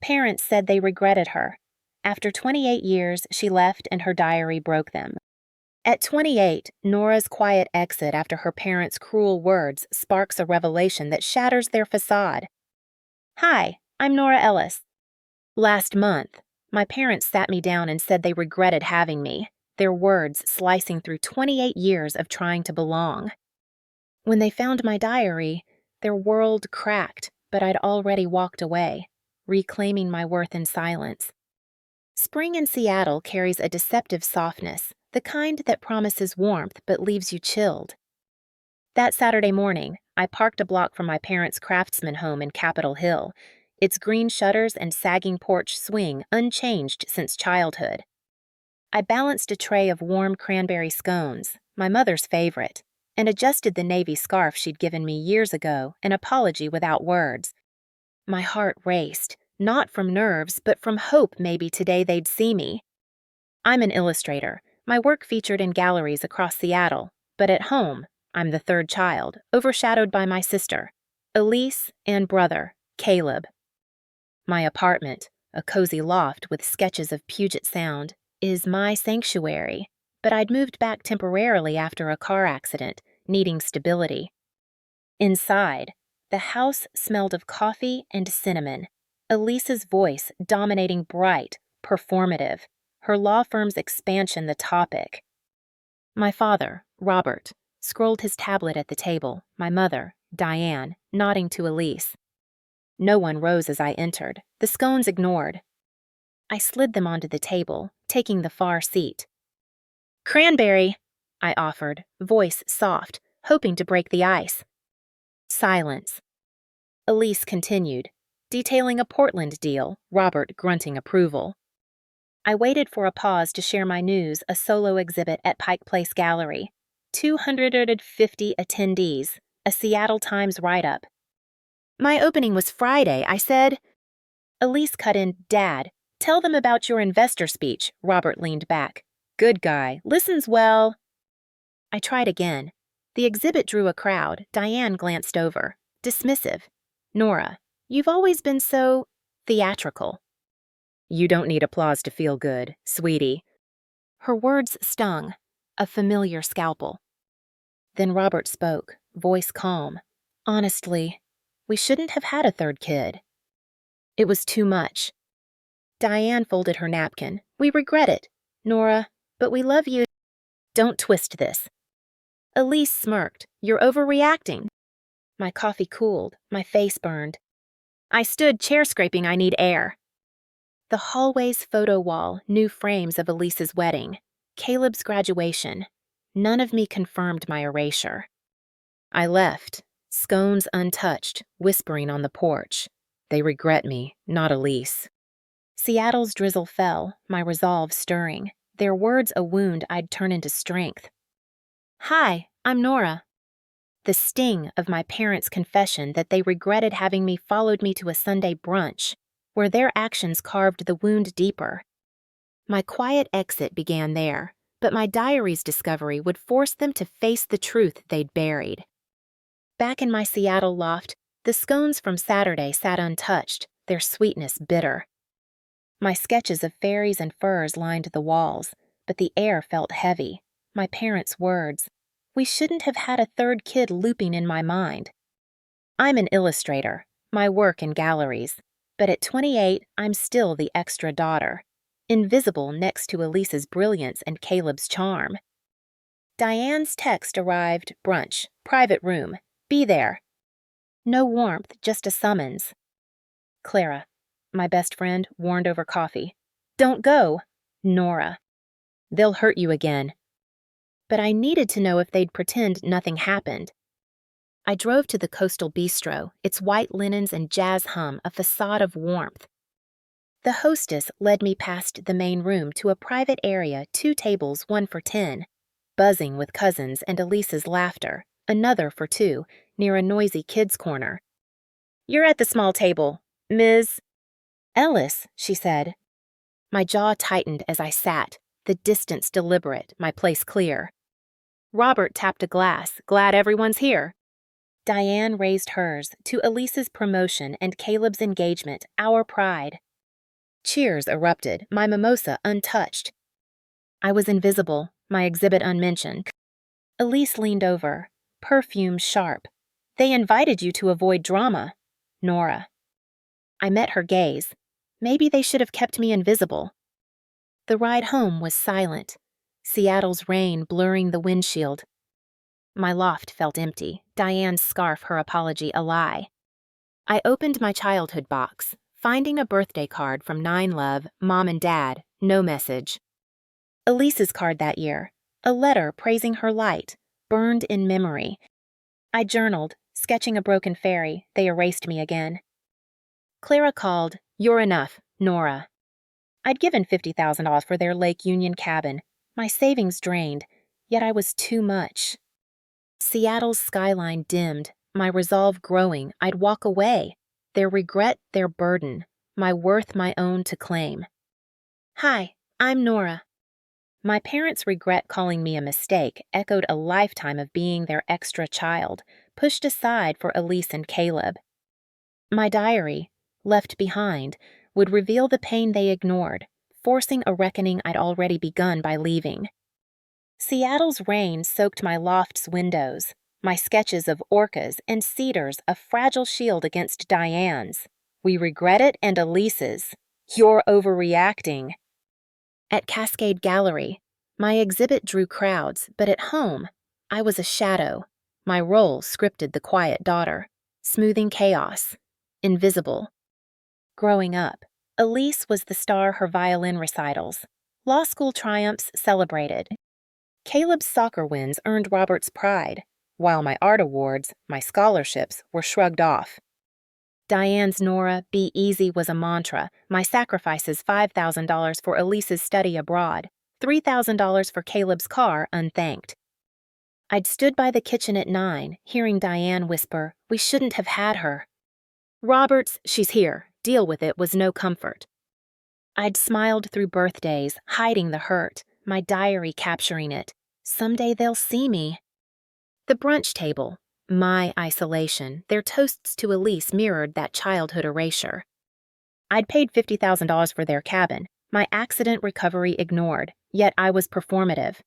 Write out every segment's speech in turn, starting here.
Parents said they regretted her. After 28 years, she left and her diary broke them. At 28, Nora's quiet exit after her parents' cruel words sparks a revelation that shatters their facade. Hi, I'm Nora Ellis. Last month, my parents sat me down and said they regretted having me, their words slicing through 28 years of trying to belong. When they found my diary, their world cracked, but I'd already walked away, reclaiming my worth in silence. Spring in Seattle carries a deceptive softness, the kind that promises warmth but leaves you chilled. That Saturday morning, I parked a block from my parents' craftsman home in Capitol Hill, its green shutters and sagging porch swing unchanged since childhood. I balanced a tray of warm cranberry scones, my mother's favorite, and adjusted the navy scarf she'd given me years ago, an apology without words. My heart raced, not from nerves, but from hope maybe today they'd see me. I'm an illustrator. My work featured in galleries across Seattle, but at home, I'm the third child, overshadowed by my sister, Elise, and brother, Caleb. My apartment, a cozy loft with sketches of Puget Sound, is my sanctuary, but I'd moved back temporarily after a car accident, needing stability. Inside, the house smelled of coffee and cinnamon, Elise's voice dominating bright, performative, her law firm's expansion the topic. My father, Robert, scrolled his tablet at the table, my mother, Diane, nodding to Elise. No one rose as I entered, the scones ignored. I slid them onto the table, taking the far seat. Cranberry, I offered, voice soft, hoping to break the ice. Silence. Elise continued, detailing a Portland deal, Robert grunting approval. I waited for a pause to share my news, a solo exhibit at Pike Place Gallery. 250 attendees, a Seattle Times write-up. My opening was Friday, I said. Elise cut in, Dad, tell them about your investor speech, Robert leaned back. Good guy, listens well. I tried again. The exhibit drew a crowd. Diane glanced over, dismissive. Nora, you've always been so theatrical. You don't need applause to feel good, sweetie. Her words stung, a familiar scalpel. Then Robert spoke, voice calm. Honestly, we shouldn't have had a third kid. It was too much. Diane folded her napkin. We regret it, Nora, but we love you. Don't twist this. Elise smirked. You're overreacting. My coffee cooled, my face burned. I stood chair-scraping. I need air. The hallway's photo wall, new frames of Elise's wedding, Caleb's graduation. None of me confirmed my erasure. I left, scones untouched, whispering on the porch. They regret me, not Elise. Seattle's drizzle fell, my resolve stirring, their words a wound I'd turn into strength. Hi, I'm Nora. The sting of my parents' confession that they regretted having me followed me to a Sunday brunch, where their actions carved the wound deeper. My quiet exit began there, but my diary's discovery would force them to face the truth they'd buried. Back in my Seattle loft, the scones from Saturday sat untouched, their sweetness bitter. My sketches of fairies and furs lined the walls, but the air felt heavy. My parents' words. We shouldn't have had a third kid looping in my mind. I'm an illustrator, my work in galleries. But at 28, I'm still the extra daughter, invisible next to Elise's brilliance and Caleb's charm. Diane's text arrived, brunch, private room, be there. No warmth, just a summons. Clara, my best friend, warned over coffee. Don't go. Nora. They'll hurt you again. But I needed to know if they'd pretend nothing happened. I drove to the Coastal Bistro, its white linens and jazz hum a facade of warmth. The hostess led me past the main room to a private area, 2 tables, 1 for 10, buzzing with cousins and Elise's laughter, another for 2, near a noisy kids' corner. You're at the small table, Ms. Ellis, she said. My jaw tightened as I sat, the distance deliberate, my place clear. Robert tapped a glass, glad everyone's here. Diane raised hers to Elise's promotion and Caleb's engagement, our pride. Cheers erupted, my mimosa untouched. I was invisible, my exhibit unmentioned. Elise leaned over, perfume sharp. They invited you to avoid drama. Nora. I met her gaze. Maybe they should have kept me invisible. The ride home was silent, Seattle's rain blurring the windshield. My loft felt empty, Diane's scarf her apology a lie. I opened my childhood box, finding a birthday card from 9Love, Mom and Dad, no message. Elise's card that year, a letter praising her light, burned in memory. I journaled, sketching a broken ferry. They erased me again. Clara called, "You're enough, Nora." I'd given $50,000 for their Lake Union cabin, my savings drained, yet I was too much. Seattle's skyline dimmed, my resolve growing. I'd walk away, their regret their burden, my worth my own to claim. Hi, I'm Nora. My parents' regret calling me a mistake echoed a lifetime of being their extra child, pushed aside for Elise and Caleb. My diary, left behind, would reveal the pain they ignored, forcing a reckoning I'd already begun by leaving. Seattle's rain soaked my loft's windows, my sketches of orcas and cedars a fragile shield against Diane's. We regret it and Elise's. You're overreacting. At Cascade Gallery, my exhibit drew crowds, but at home, I was a shadow. My role scripted the quiet daughter, smoothing chaos, invisible. Growing up, Elise was the star her violin recitals. Law school triumphs celebrated. Caleb's soccer wins earned Robert's pride, while my art awards, my scholarships, were shrugged off. Diane's Nora, be easy was a mantra, my sacrifices $5,000 for Elise's study abroad, $3,000 for Caleb's car unthanked. I'd stood by the kitchen at 9, hearing Diane whisper, "We shouldn't have had her." Robert's, "She's here, deal with it," was no comfort. I'd smiled through birthdays, hiding the hurt, my diary capturing it. Someday they'll see me. The brunch table, my isolation, their toasts to Elise mirrored that childhood erasure. I'd paid $50,000 for their cabin, my accident recovery ignored, yet I was performative.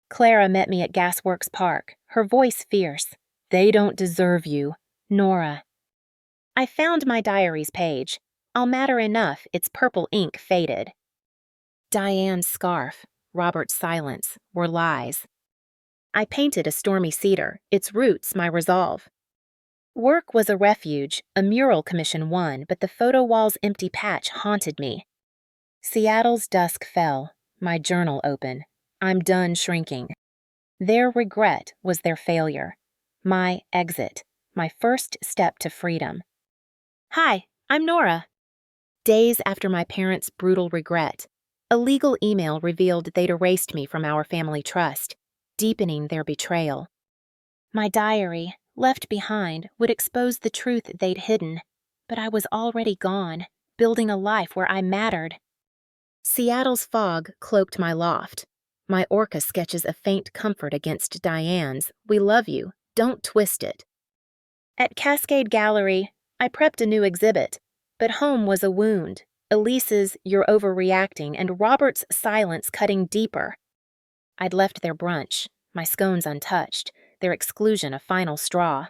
Clara met me at Gasworks Park, her voice fierce. "They don't deserve you, Nora." I found my diary's page. I'll matter enough, its purple ink faded. Diane's scarf, Robert's silence, were lies. I painted a stormy cedar, its roots my resolve. Work was a refuge, a mural commission won, but the photo wall's empty patch haunted me. Seattle's dusk fell, my journal open. I'm done shrinking. Their regret was their failure. My exit, my first step to freedom. Hi, I'm Nora. Days after my parents' brutal regret, a legal email revealed they'd erased me from our family trust, deepening their betrayal. My diary, left behind, would expose the truth they'd hidden, but I was already gone, building a life where I mattered. Seattle's fog cloaked my loft. My orca sketches a faint comfort against Diane's, "We love you, don't twist it." At Cascade Gallery, I prepped a new exhibit, but home was a wound. Elise's "You're overreacting" and Robert's silence cutting deeper. I'd left their brunch, my scones untouched, their exclusion a final straw.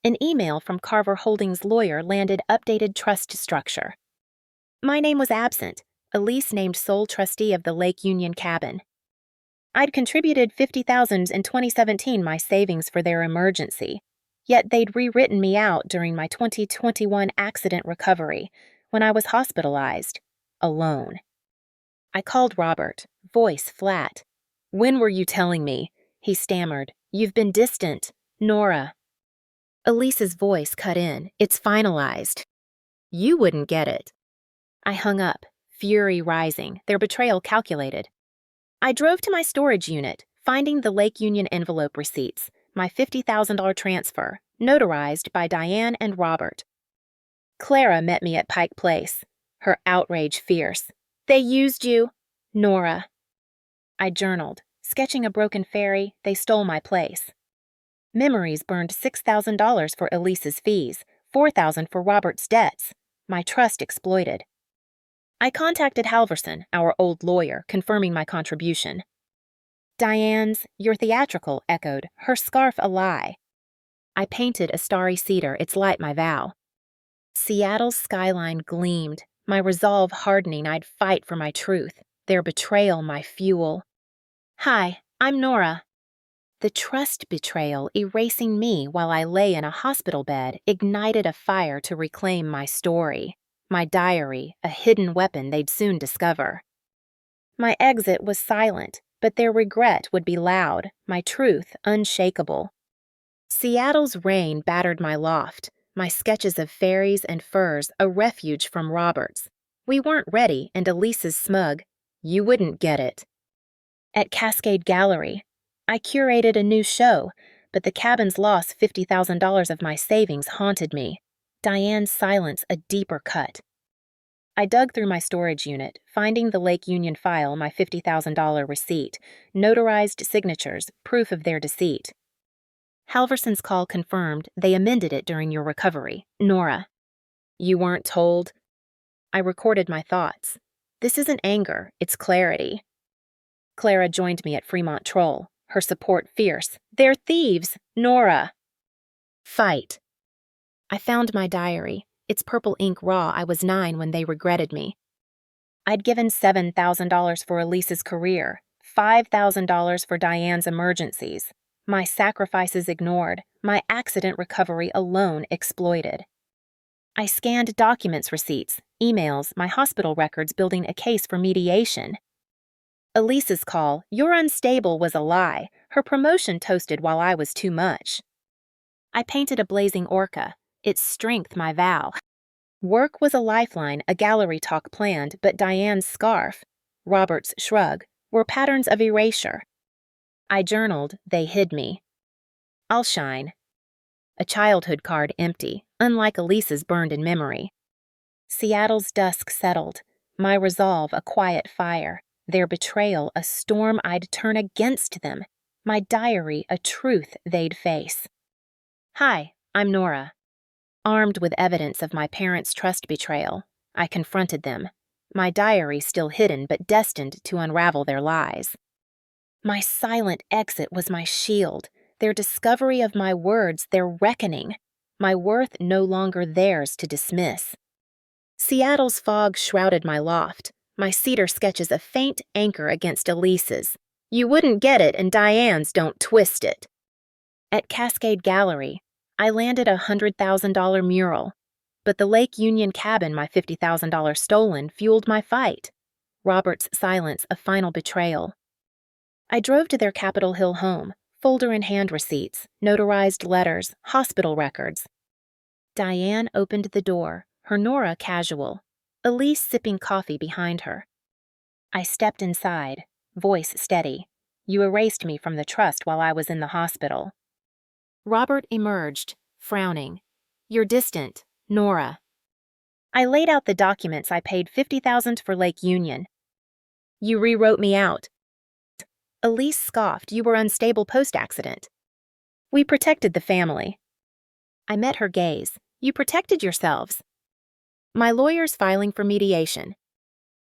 An email from Carver Holdings' lawyer landed updated trust structure. My name was absent, Elise named sole trustee of the Lake Union cabin. I'd contributed $50,000 in 2017, my savings for their emergency, yet they'd rewritten me out during my 2021 accident recovery, when I was hospitalized, alone. I called Robert, voice flat. "When were you telling me?" He stammered. "You've been distant, Nora." Elise's voice cut in. "It's finalized." "You wouldn't get it." I hung up, fury rising, their betrayal calculated. I drove to my storage unit, finding the Lake Union envelope receipts, my $50,000 transfer, notarized by Diane and Robert. Clara met me at Pike Place, her outrage fierce. "They used you, Nora." I journaled, sketching a broken ferry. They stole my place. Memories burned $6,000 for Elise's fees, $4,000 for Robert's debts. My trust exploited. I contacted Halverson, our old lawyer, confirming my contribution. Diane's, "You're theatrical," echoed, her scarf a lie. I painted a starry cedar, its light my vow. Seattle's skyline gleamed, my resolve hardening I'd fight for my truth, their betrayal my fuel. Hi, I'm Nora. The trust betrayal erasing me while I lay in a hospital bed ignited a fire to reclaim my story, my diary, a hidden weapon they'd soon discover. My exit was silent, but their regret would be loud, my truth unshakable. Seattle's rain battered my loft, my sketches of fairies and furs a refuge from Roberts. We weren't ready, and Elise's smug, "You wouldn't get it." At Cascade Gallery, I curated a new show, but the cabin's loss $50,000 of my savings haunted me. Diane's silence a deeper cut. I dug through my storage unit, finding the Lake Union file, my $50,000 receipt, notarized signatures, proof of their deceit. Halverson's call confirmed they amended it during your recovery. Nora. You weren't told? I recorded my thoughts. This isn't anger, it's clarity. Clara joined me at Fremont Troll, her support fierce. They're thieves, Nora. Fight. I found my diary, its purple ink raw. I was 9 when they regretted me. I'd given $7,000 for Elise's career, $5,000 for Diane's emergencies. My sacrifices ignored, my accident recovery alone exploited. I scanned documents receipts, emails, my hospital records building a case for mediation. Elise's call, "You're unstable," was a lie. Her promotion toasted while I was too much. I painted a blazing orca, its strength my vow. Work was a lifeline, a gallery talk planned, but Diane's scarf, Robert's shrug, were patterns of erasure. I journaled, they hid me. I'll shine. A childhood card empty, unlike Elise's burned in memory. Seattle's dusk settled, my resolve a quiet fire, their betrayal a storm I'd turn against them, my diary a truth they'd face. Hi, I'm Nora. Armed with evidence of my parents' trust betrayal, I confronted them, my diary still hidden but destined to unravel their lies. My silent exit was my shield, their discovery of my words their reckoning, my worth no longer theirs to dismiss. Seattle's fog shrouded my loft, my cedar sketches a faint anchor against Elise's. You wouldn't get it, and Diane's don't twist it. At Cascade Gallery, I landed a $100,000 mural, but the Lake Union cabin my $50,000 stolen fueled my fight. Robert's silence a final betrayal. I drove to their Capitol Hill home, folder in hand receipts, notarized letters, hospital records. Diane opened the door, her Nora casual, Elise sipping coffee behind her. I stepped inside, voice steady. You erased me from the trust while I was in the hospital. Robert emerged, frowning. You're distant, Nora. I laid out the documents. I paid $50,000 for Lake Union. You rewrote me out. Elise scoffed. You were unstable post-accident. We protected the family. I met her gaze. You protected yourselves. My lawyer's filing for mediation.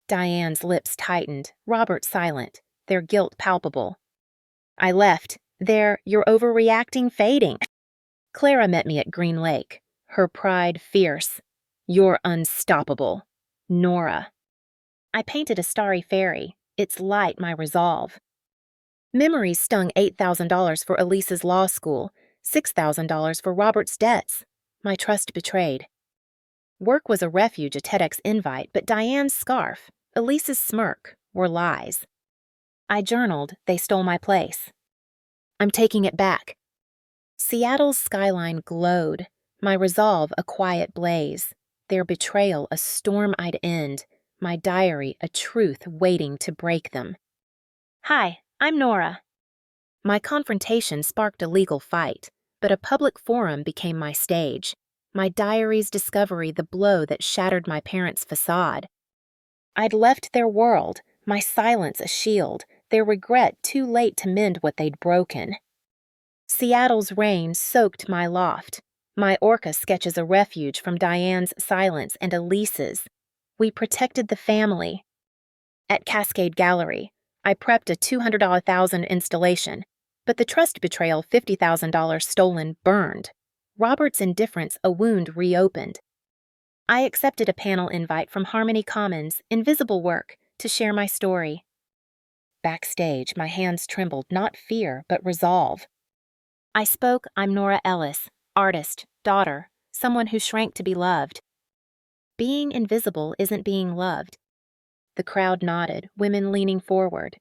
Diane's lips tightened, Robert silent, their guilt palpable. I left. There, you're overreacting, fading. Clara met me at Green Lake, her pride fierce. You're unstoppable, Nora. I painted a starry fairy, its light my resolve. Memories stung $8,000 for Elise's law school, $6,000 for Robert's debts. My trust betrayed. Work was a refuge, a TEDx invite, but Diane's scarf, Elise's smirk, were lies. I journaled, they stole my place. I'm taking it back. Seattle's skyline glowed, my resolve a quiet blaze, their betrayal a storm I'd end, my diary a truth waiting to break them. Hi, I'm Nora. My confrontation sparked a legal fight, but a public forum became my stage. My diary's discovery the blow that shattered my parents' facade. I'd left their world, my silence a shield, their regret too late to mend what they'd broken. Seattle's rain soaked my loft, my orca sketches a refuge from Diane's silence and Elise's. We protected the family. At Cascade Gallery, I prepped a $200,000 installation, but the trust betrayal $50,000 stolen burned. Robert's indifference a wound reopened. I accepted a panel invite from Harmony Commons, Invisible Work, to share my story. Backstage, my hands trembled, not fear, but resolve. I spoke, I'm Nora Ellis, artist, daughter, someone who shrank to be loved. Being invisible isn't being loved. The crowd nodded, women leaning forward.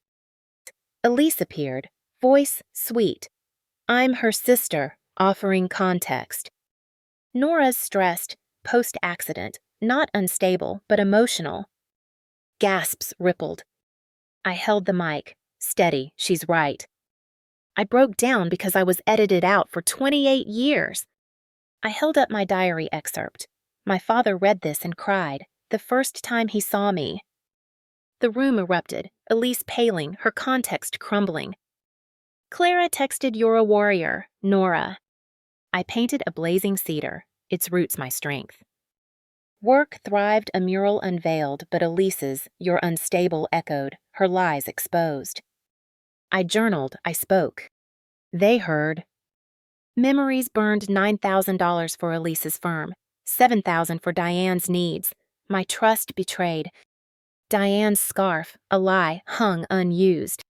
Elise appeared, voice sweet. I'm her sister, offering context. Nora's stressed, post-accident, not unstable, but emotional. Gasps rippled. I held the mic. Steady, she's right. I broke down because I was edited out for 28 years. I held up my diary excerpt. My father read this and cried, the first time he saw me. The room erupted, Elise paling, her context crumbling. Clara texted, "You're a warrior, Nora." I painted a blazing cedar, its roots my strength. Work thrived, a mural unveiled, but Elise's, "You're unstable," echoed, her lies exposed. I journaled, I spoke. They heard. Memories burned $9,000 for Elise's firm, $7,000 for Diane's needs. My trust betrayed. Diane's scarf, a lie, hung unused.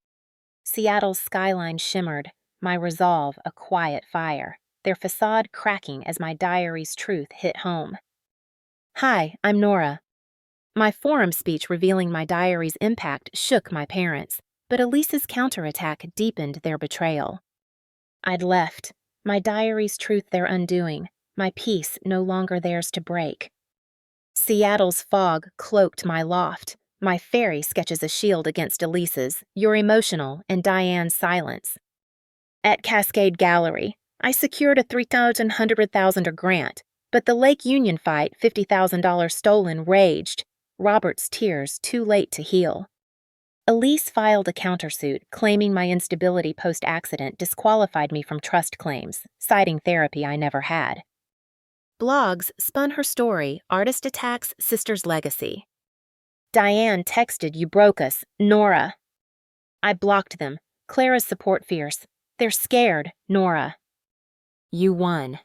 Seattle's skyline shimmered, my resolve a quiet fire, their facade cracking as my diary's truth hit home. Hi, I'm Nora. My forum speech revealing my diary's impact shook my parents, but Elise's counterattack deepened their betrayal. I'd left, my diary's truth their undoing, my peace no longer theirs to break. Seattle's fog cloaked my loft, my fairy sketches a shield against Elise's, "You're emotional," and Diane's silence. At Cascade Gallery, I secured a $300,000 grant, but the Lake Union fight, $50,000 stolen, raged. Robert's tears too late to heal. Elise filed a countersuit, claiming my instability post-accident disqualified me from trust claims, citing therapy I never had. Blogs spun her story, Artist Attacks Sister's Legacy. Diane texted, "You broke us, Nora." I blocked them. Clara's support fierce. They're scared, Nora. You won.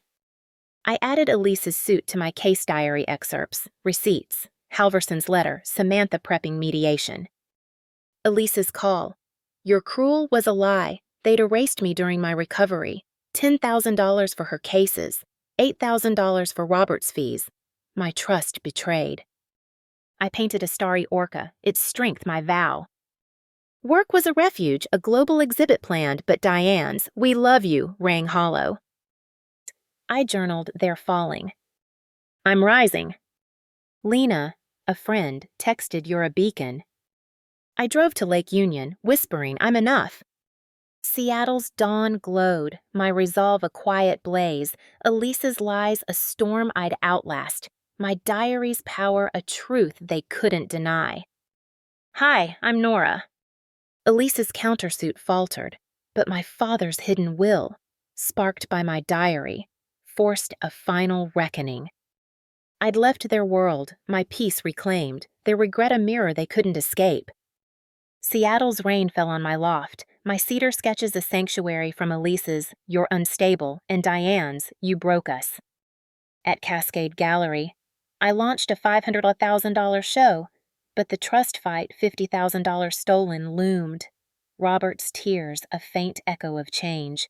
I added Elise's suit to my case diary excerpts, receipts, Halverson's letter, Samantha prepping mediation. Elise's call. Your cruel was a lie. They'd erased me during my recovery. $10,000 for her cases. $8,000 for Robert's fees. My trust betrayed. I painted a starry orca, its strength my vow. Work was a refuge, a global exhibit planned, but Diane's, "We love you," rang hollow. I journaled, "They're falling." I'm rising. Lena, a friend, texted, "You're a beacon." I drove to Lake Union, whispering, "I'm enough." Seattle's dawn glowed, my resolve a quiet blaze, Elise's lies a storm I'd outlast, my diary's power a truth they couldn't deny. Hi, I'm Nora. Elise's countersuit faltered, but my father's hidden will, sparked by my diary, forced a final reckoning. I'd left their world, my peace reclaimed, their regret a mirror they couldn't escape. Seattle's rain fell on my loft, my cedar sketches a sanctuary from Elise's, "You're unstable," and Diane's, "You broke us." At Cascade Gallery, I launched a $500,000 show, but the trust fight, $50,000 stolen, loomed. Robert's tears a faint echo of change.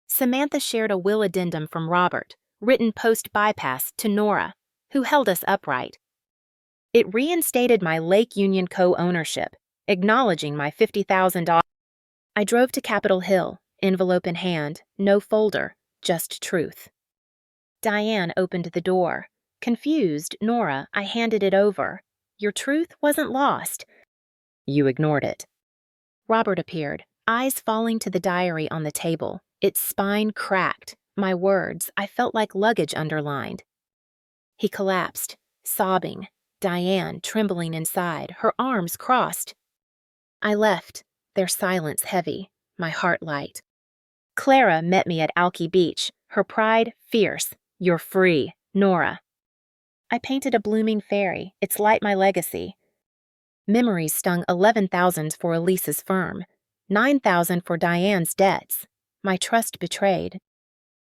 Samantha shared a will addendum from Robert, written post-bypass, to Nora, who held us upright. It reinstated my Lake Union co-ownership, acknowledging my $50,000. I drove to Capitol Hill, envelope in hand, no folder, just truth. Diane opened the door. Confused, Nora, I handed it over. Your truth wasn't lost. You ignored it. Robert appeared, eyes falling to the diary on the table, its spine cracked. My words, I felt like luggage underlined. He collapsed, sobbing, Diane trembling inside, her arms crossed. I left, their silence heavy, my heart light. Clara met me at Alki Beach, her pride fierce. You're free, Nora. I painted a blooming fairy, its light my legacy. Memories stung 11,000 for Elise's firm, 9,000 for Diane's debts, my trust betrayed.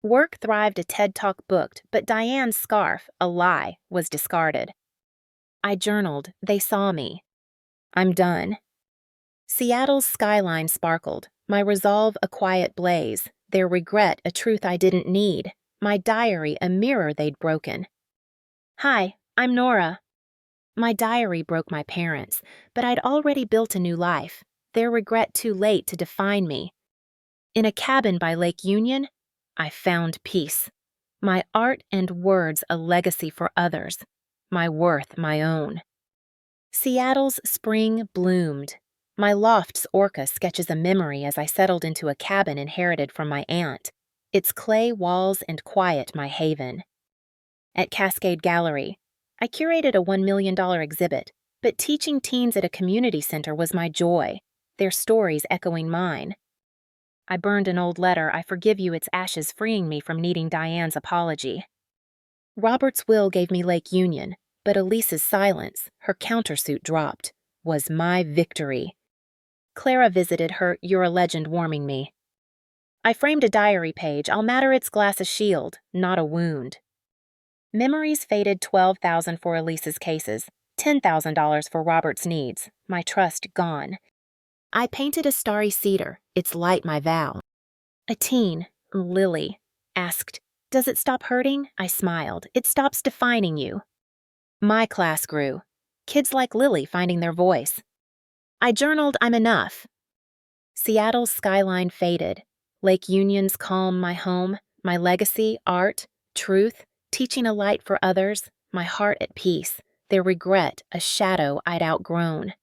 Work thrived, a TED Talk booked, but Diane's scarf, a lie, was discarded. I journaled, they saw me. I'm done. Seattle's skyline sparkled, my resolve a quiet blaze, their regret a truth I didn't need, my diary a mirror they'd broken. Hi, I'm Nora. My diary broke my parents, but I'd already built a new life, their regret too late to define me. In a cabin by Lake Union, I found peace. My art and words a legacy for others, my worth my own. Seattle's spring bloomed. My loft's orca sketches a memory as I settled into a cabin inherited from my aunt, its clay walls and quiet my haven. At Cascade Gallery, I curated a $1 million exhibit, but teaching teens at a community center was my joy, their stories echoing mine. I burned an old letter, I forgive you, its ashes freeing me from needing Diane's apology. Robert's will gave me Lake Union, but Elise's silence, her countersuit dropped, was my victory. Clara visited her "You're a legend" warming me. I framed a diary page, I'll matter its glass a shield, not a wound. Memories faded 12,000 for Elise's cases, $10,000 for Robert's needs, my trust gone. I painted a starry cedar, its light my vow. A teen, Lily, asked, does it stop hurting? I smiled, it stops defining you. My class grew, kids like Lily finding their voice. I journaled, I'm enough. Seattle's skyline faded, Lake Union's calm my home, my legacy, art, truth, teaching a light for others, my heart at peace, their regret a shadow I'd outgrown.